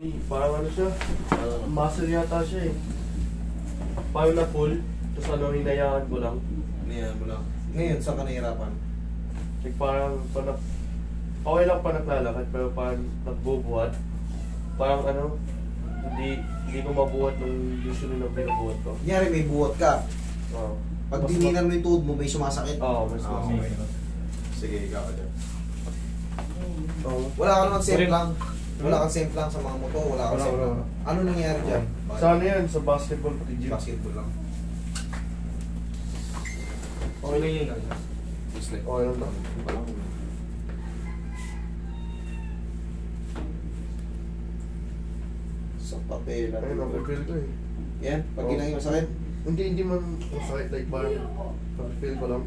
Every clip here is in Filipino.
Parang ano siya, muscle yata siya eh. Parang na full, tapos ano, hinayaan ko lang. Hinayaan mo lang. Ngayon, saan ka nahihirapan? Like parang, okay lang pa naglalakad, pero parang nagbubuhat. Parang ano, hindi ko mabuhat nung usually na binubuhat ko. Kunyari, may buhat ka. Oo. Pag dininan mo yung tuhod mo, may sumasakit. Oo, mas okay. Sige, ikaw ka dyan. Oo. Wala ka naman safe lang. Wala kang safe lang sa mga moto, wala kang safe lang. Ano nangyari dyan? Sa ano yan? Sa basketball pati gym? Basketball lang. Okay lang yun. Okay lang ba? Sa papel. Ayun, napipil ko eh. Yan, pag ginagin masakit. Hindi man masakit, like parang napipil ko lang.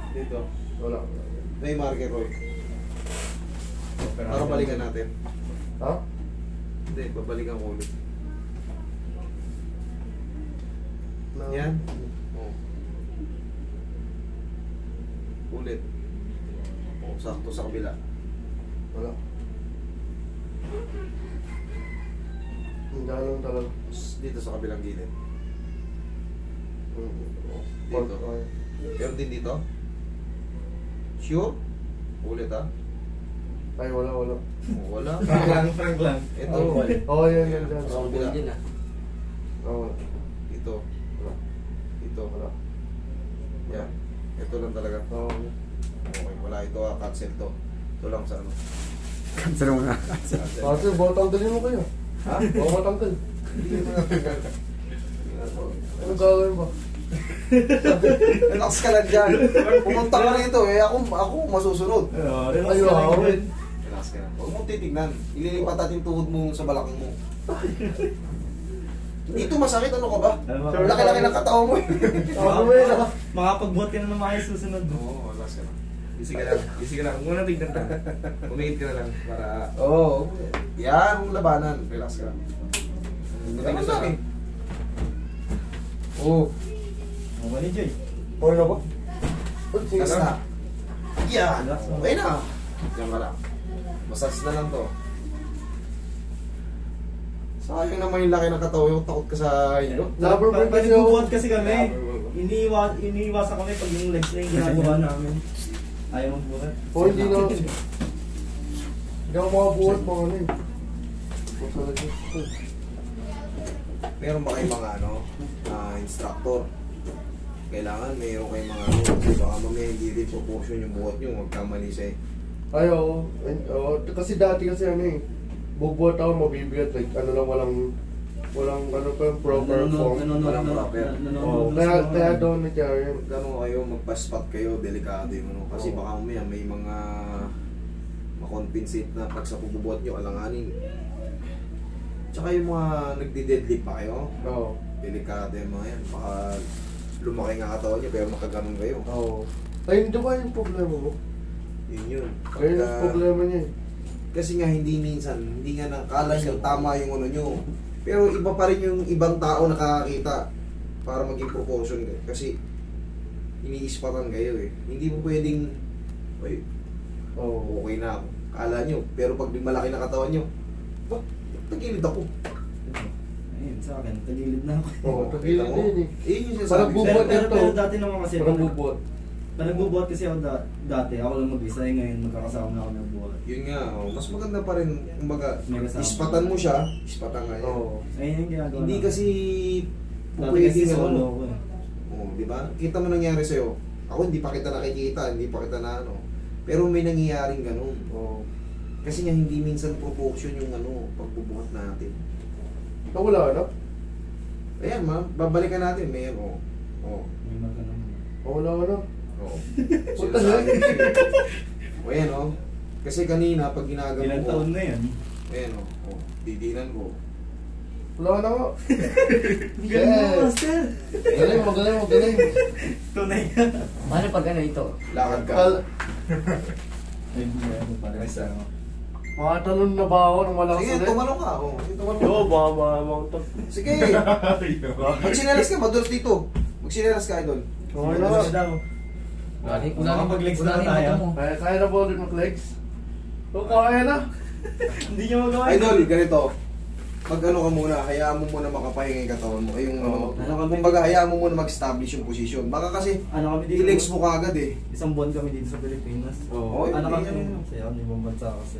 Dito. Wala. May marker, Roy. Para balikan natin. Ha? Hindi, babalikan ko ulit. Yan. Oh. Ulit. Oh, sakto sa kabila. Wala. Hindi lang talaga. Dito sa kabilang gilid. Oh, dito. Okay. Pero din dito. Sure? Ulit ha? Ay, wala. Oh, wala. Frank lang. Ito. Oo, yan. Sa kabila. Oo, wala. Dito. Wala. Dito. Wala. Yan. Ito lang talaga. Oo. Okay, wala ito ha. Cancel to. Ito lang sa ano. Cancel mo nga. Cancel. Kasi, bawat tanggalin mo kayo. Ha? Bawat tanggal. Hindi mo natanggal. Anong gagawin ba? Relax ka lang dyan. Pumunta ka rito eh. Ako masusunod. Relax Ayaw, ka lang ako din. Relax ka lang. Huwag mo titignan. Ililipat natin tuhod mo sa balakang mo. Dito masakit. Ano ka ba? Laki-laki ng katawan mo eh. Ako mo yun. Makapagbuhat ka na ng maayos susunod. Oo, relax ka lang. Easy ka lang. Easy ka lang. Huwag mo na tignan ka. Umingit ka na lang. Para... Oo. Yan ang labanan. Relax ka lang. Ganun lang eh. Oo. Ano ba ni Joy? Okay na ba? Relax na. Yan. Okay na. Diyan ka lang. Massage na lang to. Sayang naman yung laki ng katawan yung takot ka sa hilo. Loverboy kasi Nagbubuhat kasi kami. Loverboy. Iniiwasan kami pag yung legs na yung ginagawa namin. Ayaw magbuhat. Oo, hindi na. Hindi ako makabuhat mga ano eh. Meron ba kayong mga ano, instructor? Kailangan meron kayong mga ano, baka mamaya hindi rin proportion yung buhat nyo, magkamali siya eh. Ay, oo. Kasi dati kasi ano eh, bubuhat ako mabibigat, like ano lang, walang ano pa yung proper form. Walang proper. Oo, kaya doon nangyari yun. Gano'n kayo, magpa-spot kayo, delikado yung ano, kasi baka mamaya may mga makompensate na pag sa pagbubuhat nyo, alanganin. Tsaka yung mga nagdi-deadlift pa kayo, Oo. delikado yung mga yan, baka lumaki nga katawan nyo pero makaganon kayo. Oo. Ay, hindi ba yung problema mo? Yun. Kaya yung problema niya eh. Kasi nga hindi minsan, hindi nga nakala nyo tama yung ano nyo. Pero iba pa rin yung ibang tao nakakakita para maging proportion kayo. Kasi iniispatan kayo eh. Hindi mo pwedeng, ay, Oo. okay na ako. Kala nyo. Pero pag malaki na katawan nyo, bah, tagilid ako. Ayun, sa akin, tagilid na ako. Oo, tagilid Kita mo? din eh. Yung Parang sinasabi. bubuhat Pero ito. dati naman kasi, Parang bubuhat. pag nagbubuhat kasi ako dati, ako lang mag-isa, ngayon magkakasama na ako nagbuhat. Yun nga, oh, mas maganda pa rin, kumbaga, May kasama. ispatan mo siya, ispatan nga yan. Oo. Ayun yung ginagawa Hindi namin. kasi Dati kasi pwedeng solo ano. ako eh. Oh, di ba? Kita mo nangyari sa'yo. Ako hindi pa kita nakikita, hindi pa kita na ano. Pero may nangyayaring ganun. Oo. Kasi nga hindi minsan proportion yung ano, pagbubuhat natin. Nawala na? Ayan, ma'am, babalikan natin. May oh. Oh. May magkanong. Nawala na. Oh. Puta Sinasabi ko sa'yo. O ayan oh. Kasi kanina pag ginagawa Ilang ko. taon na yan? Ayan oh. Oh, didinan ko. Wala na nga. Ang galing mo, Master! Magaling. Tunay ka. Paano pag ano ito? Lakad ka. Ay, hindi ako parang isa. Makatalon na ba ako nang malakas Sige, ulit? tumalong ka. Oh. Sige, tumalong Oo, ka. baka mamauntag. Sige. Magsinelas ka, madulas dito. Magsinelas ka, idol. Okay na nga. daw. Wala Makapag-legs na rin tayo. mo. Kaya na ba ulit mag-legs? Oo, kaya na. Hindi niya magawa. Idol, ganito. Mag ano ka muna, hayaan mo muna makapahinga yung katawan mo. Yung kumbaga hayaan mo muna mag-establish yung position. Baka kasi Ano kami dito? i-legs mo kagad eh. Isang buwan kami dito sa Pilipinas. Oo. Ano hindi kami? yan. Kasi ano, ibang bansa kasi.